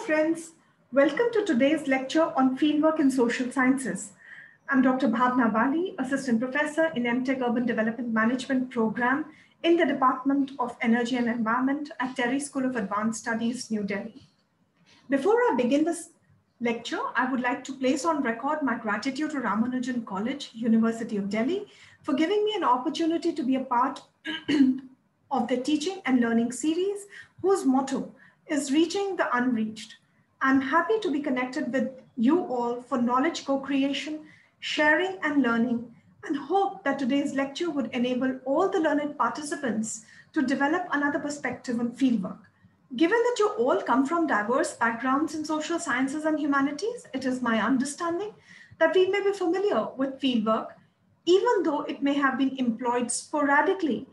friends, welcome to today's lecture on fieldwork in social sciences. I'm Dr. Bhavna Bali, Assistant Professor in MTech Urban Development Management Program in the Department of Energy and Environment at Terry School of Advanced Studies, New Delhi. Before I begin this lecture, I would like to place on record my gratitude to Ramanujan College, University of Delhi, for giving me an opportunity to be a part of the teaching and learning series, whose motto is reaching the unreached. I'm happy to be connected with you all for knowledge co-creation, sharing and learning, and hope that today's lecture would enable all the learned participants to develop another perspective on fieldwork. Given that you all come from diverse backgrounds in social sciences and humanities, it is my understanding that we may be familiar with fieldwork, even though it may have been employed sporadically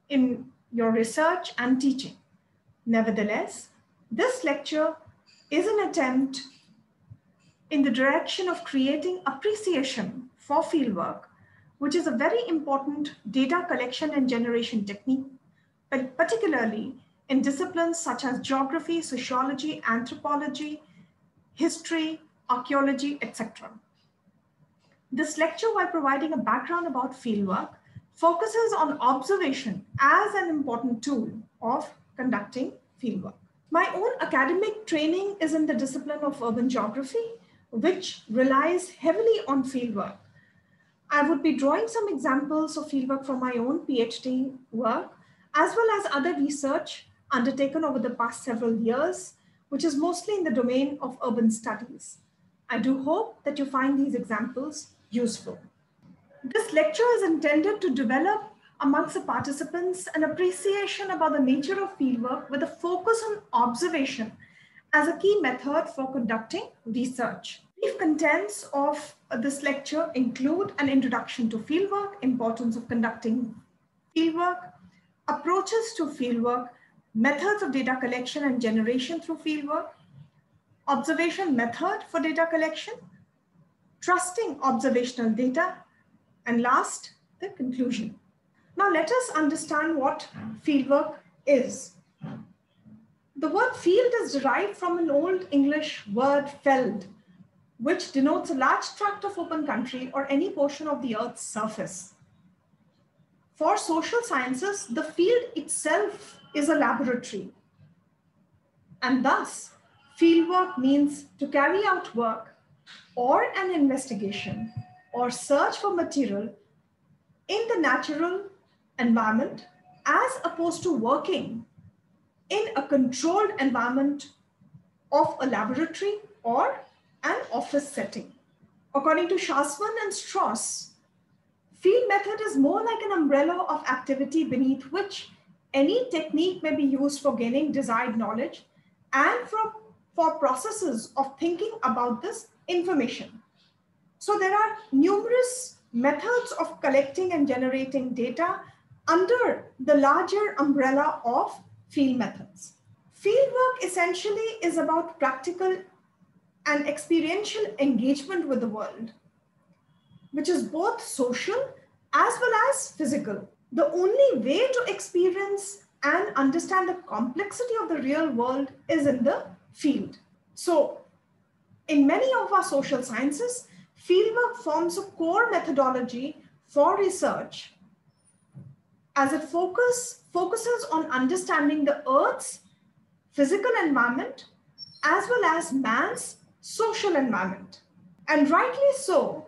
in your research and teaching. Nevertheless, this lecture is an attempt in the direction of creating appreciation for fieldwork, which is a very important data collection and generation technique, but particularly in disciplines such as geography, sociology, anthropology, history, archaeology, etc. This lecture, while providing a background about fieldwork, focuses on observation as an important tool of conducting fieldwork. My own academic training is in the discipline of urban geography, which relies heavily on fieldwork. I would be drawing some examples of fieldwork from my own PhD work, as well as other research undertaken over the past several years, which is mostly in the domain of urban studies. I do hope that you find these examples useful. This lecture is intended to develop amongst the participants an appreciation about the nature of fieldwork with a focus on observation as a key method for conducting research. Brief contents of this lecture include an introduction to fieldwork, importance of conducting fieldwork, approaches to fieldwork, methods of data collection and generation through fieldwork, observation method for data collection, trusting observational data, and last, the conclusion. Now let us understand what fieldwork is. The word field is derived from an Old English word feld, which denotes a large tract of open country or any portion of the earth's surface. For social sciences, the field itself is a laboratory. And thus, fieldwork means to carry out work or an investigation or search for material in the natural environment as opposed to working in a controlled environment of a laboratory or an office setting. According to Shaswan and Strauss, field method is more like an umbrella of activity beneath which any technique may be used for gaining desired knowledge and for processes of thinking about this information. So there are numerous methods of collecting and generating data under the larger umbrella of field methods. Fieldwork essentially is about practical and experiential engagement with the world, which is both social as well as physical. The only way to experience and understand the complexity of the real world is in the field. So, in many of our social sciences, fieldwork forms a core methodology for research as it focuses on understanding the Earth's physical environment as well as man's social environment. And rightly so,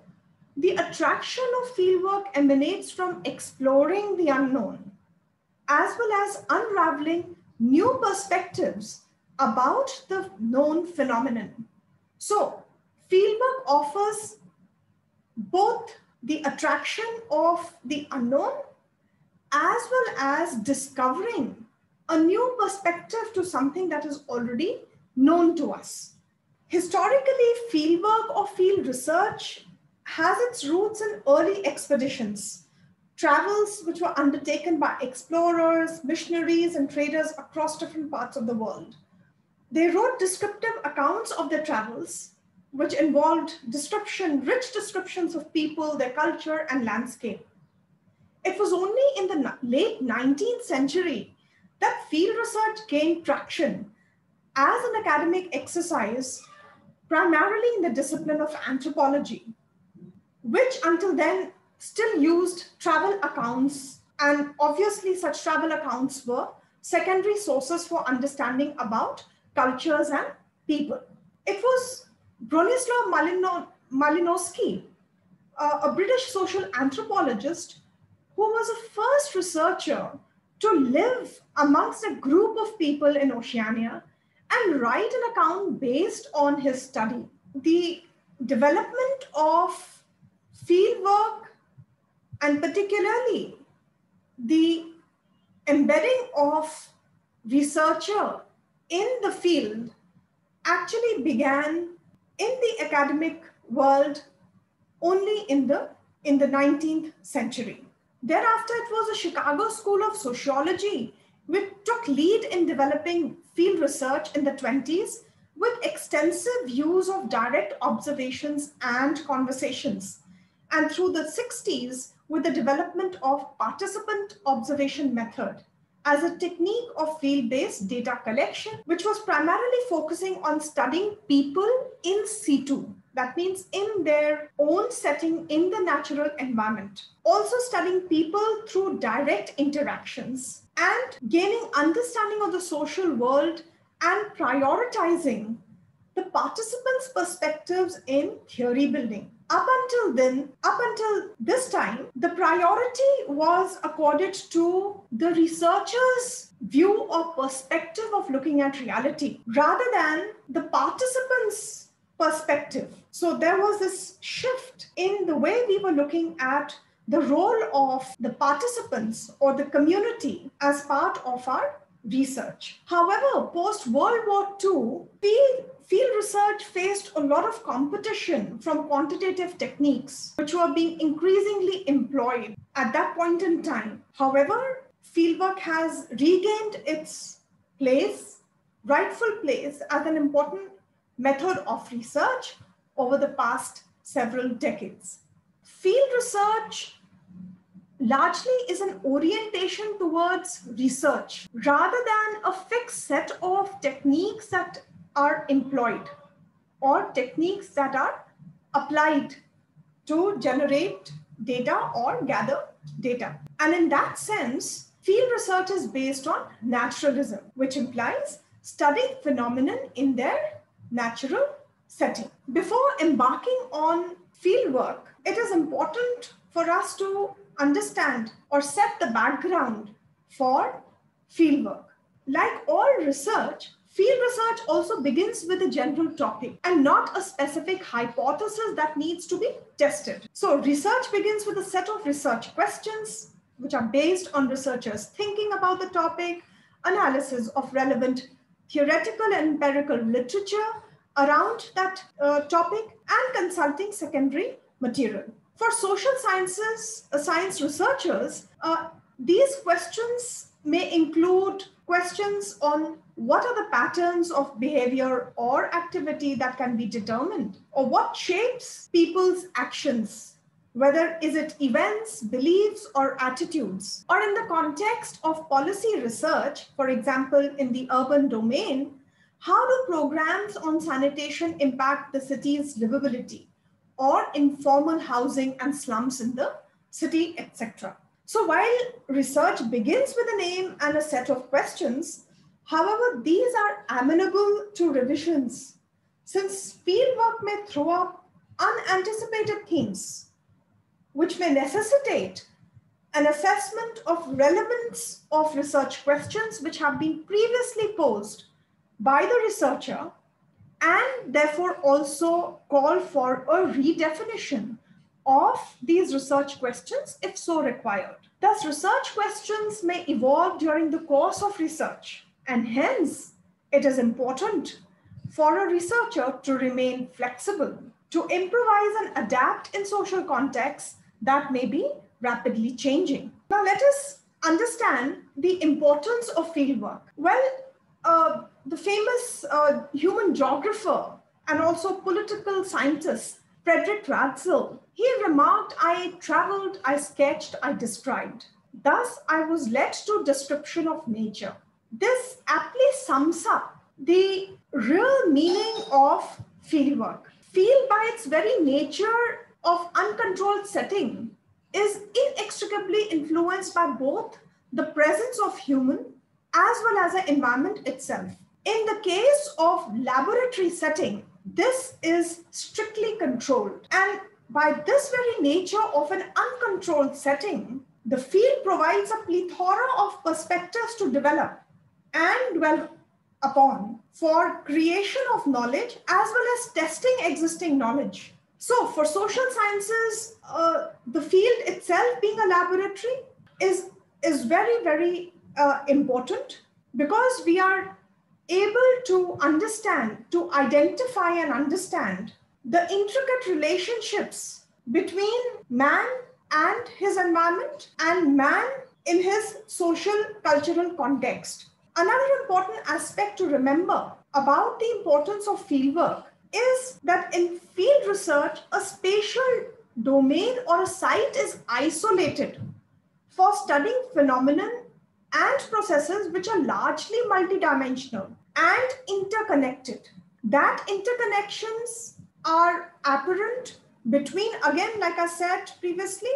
the attraction of fieldwork emanates from exploring the unknown as well as unraveling new perspectives about the known phenomenon. So, fieldwork offers both the attraction of the unknown as well as discovering a new perspective to something that is already known to us. Historically, fieldwork or field research has its roots in early expeditions, travels which were undertaken by explorers, missionaries, and traders across different parts of the world. They wrote descriptive accounts of their travels, which involved rich descriptions of people, their culture, and landscape. It was only in the late 19th century that field research gained traction as an academic exercise, primarily in the discipline of anthropology, which until then still used travel accounts. And obviously, such travel accounts were secondary sources for understanding about cultures and people. It was Bronislaw Malinowski, a British social anthropologist, who was a first researcher to live amongst a group of people in Oceania and write an account based on his study. The development of fieldwork, and particularly the embedding of researcher in the field, actually began in the academic world only in the 19th century. Thereafter, it was the Chicago School of Sociology which took lead in developing field research in the 20s with extensive use of direct observations and conversations. And through the 60s, with the development of participant observation method as a technique of field-based data collection, which was primarily focusing on studying people in situ. That means in their own setting, in the natural environment. Also studying people through direct interactions and gaining understanding of the social world and prioritizing the participants' perspectives in theory building. Up until this time, the priority was accorded to the researcher's view or perspective of looking at reality rather than the participants' perspective. So there was this shift in the way we were looking at the role of the participants or the community as part of our research. However, post-World War II, field research faced a lot of competition from quantitative techniques, which were being increasingly employed at that point in time. However, fieldwork has regained its place, rightful place, as an important method of research over the past several decades. Field research largely is an orientation towards research rather than a fixed set of techniques that are employed or techniques that are applied to generate data or gather data. And in that sense, field research is based on naturalism, which implies studying phenomenon in their natural setting. Before embarking on fieldwork, it is important for us to understand or set the background for fieldwork. Like all research, field research also begins with a general topic and not a specific hypothesis that needs to be tested. So research begins with a set of research questions, which are based on researchers thinking about the topic, analysis of relevant theoretical and empirical literature around that topic, and consulting secondary material. For social sciences, science researchers, these questions may include questions on what are the patterns of behavior or activity that can be determined, or what shapes people's actions, whether is it events, beliefs, or attitudes. Or in the context of policy research, for example, in the urban domain, how do programs on sanitation impact the city's livability, or informal housing and slums in the city, etc. So while research begins with a name and a set of questions, however, these are amenable to revisions, since fieldwork may throw up unanticipated themes, which may necessitate an assessment of relevance of research questions which have been previously posed by the researcher, and therefore also call for a redefinition of these research questions if so required. Thus, research questions may evolve during the course of research, and hence it is important for a researcher to remain flexible, to improvise and adapt in social contexts that may be rapidly changing. Now let us understand the importance of fieldwork. Well, the famous human geographer and also political scientist, Frederick Ratzel, he remarked, "I traveled, I sketched, I described. Thus, I was led to description of nature." This aptly sums up the real meaning of fieldwork. Field, by its very nature of uncontrolled setting, is inextricably influenced by both the presence of human as well as the environment itself. In the case of laboratory setting, this is strictly controlled. And by this very nature of an uncontrolled setting, the field provides a plethora of perspectives to develop and dwell upon for creation of knowledge as well as testing existing knowledge. So for social sciences, the field itself being a laboratory is very, very important, because we are able to understand, to identify and understand the intricate relationships between man and his environment and man in his social cultural context. Another important aspect to remember about the importance of fieldwork is that in field research, a spatial domain or a site is isolated for studying phenomenon and processes which are largely multidimensional and interconnected. That interconnections are apparent between, again, like I said previously,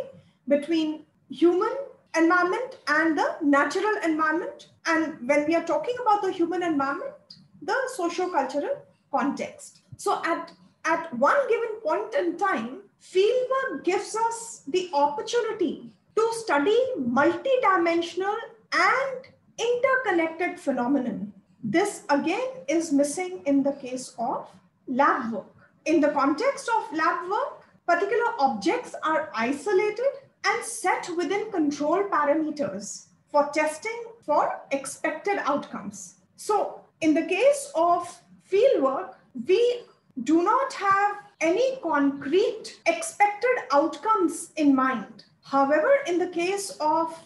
between human environment and the natural environment. And when we are talking about the human environment, the socio-cultural context. So at one given point in time, fieldwork gives us the opportunity to study multidimensional and interconnected phenomenon. This again is missing in the case of lab work. In the context of lab work, particular objects are isolated and set within control parameters for testing for expected outcomes. So in the case of fieldwork, we do not have any concrete expected outcomes in mind. However, in the case of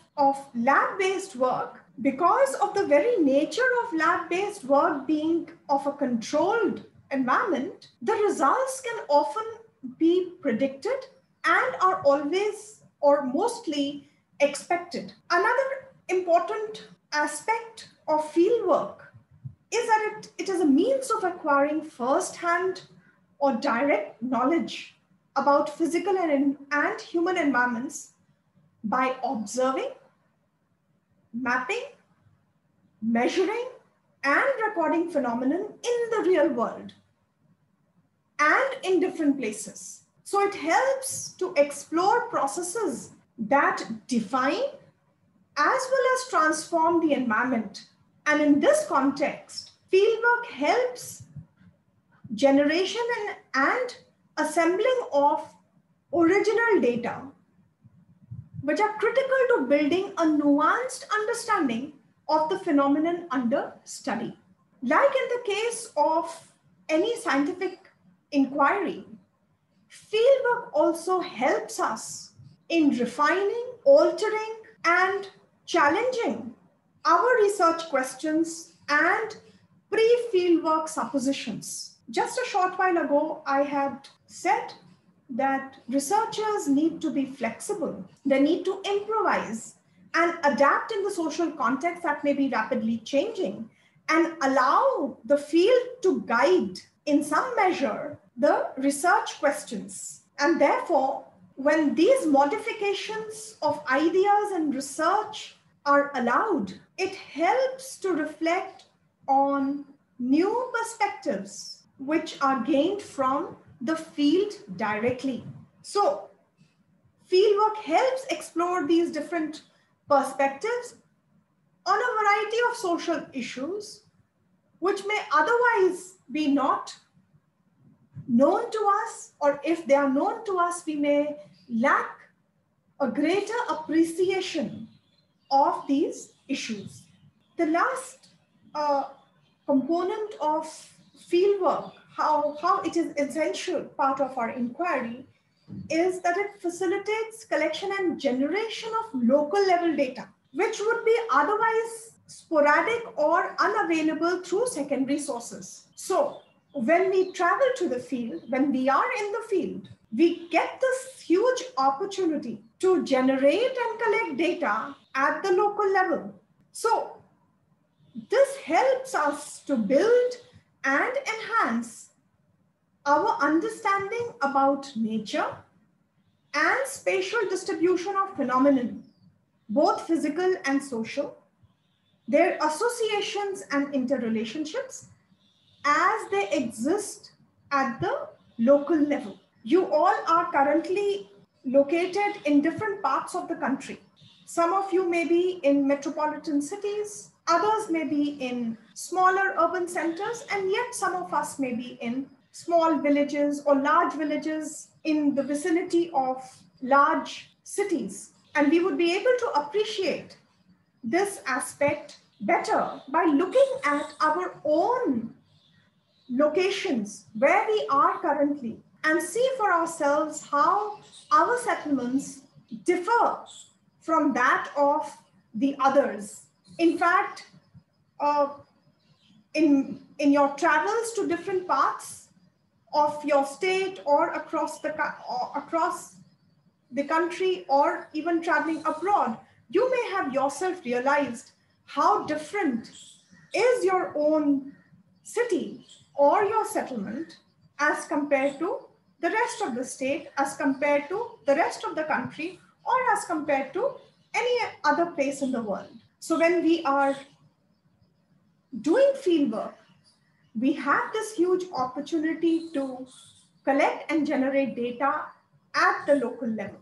lab-based work, because of the very nature of lab-based work being of a controlled environment, the results can often be predicted and are always or mostly expected. Another important aspect of fieldwork is that it is a means of acquiring first-hand or direct knowledge about physical and human environments by observing, mapping, measuring, and recording phenomenon in the real world and in different places. So it helps to explore processes that define as well as transform the environment. And in this context, fieldwork helps generation and assembling of original data, which are critical to building a nuanced understanding of the phenomenon under study. Like in the case of any scientific inquiry, fieldwork also helps us in refining, altering, and challenging our research questions and pre-fieldwork suppositions. Just a short while ago, I had said that researchers need to be flexible. They need to improvise and adapt in the social context that may be rapidly changing and allow the field to guide in some measure the research questions. And therefore, when these modifications of ideas and research are allowed, it helps to reflect on new perspectives which are gained from the field directly. So fieldwork helps explore these different perspectives on a variety of social issues which may otherwise be not known to us, or if they are known to us, we may lack a greater appreciation of these issues. The last component of fieldwork, how it is essential part of our inquiry, is that it facilitates collection and generation of local level data, which would be otherwise sporadic or unavailable through secondary sources. So when we travel to the field, when we are in the field, we get this huge opportunity to generate and collect data at the local level. So This helps us to build and enhance our understanding about nature and spatial distribution of phenomenon, both physical and social, their associations and interrelationships as they exist at the local level. You all are currently located in different parts of the country. Some of you may be in metropolitan cities, others may be in smaller urban centers, and yet some of us may be in small villages or large villages in the vicinity of large cities. And we would be able to appreciate this aspect better by looking at our own locations where we are currently and see for ourselves how our settlements differ from that of the others. In fact, in your travels to different parts of your state or across the country, or even traveling abroad, you may have yourself realized how different is your own city or your settlement as compared to the rest of the state, as compared to the rest of the country, or as compared to any other place in the world. So when we are doing fieldwork, we have this huge opportunity to collect and generate data at the local level.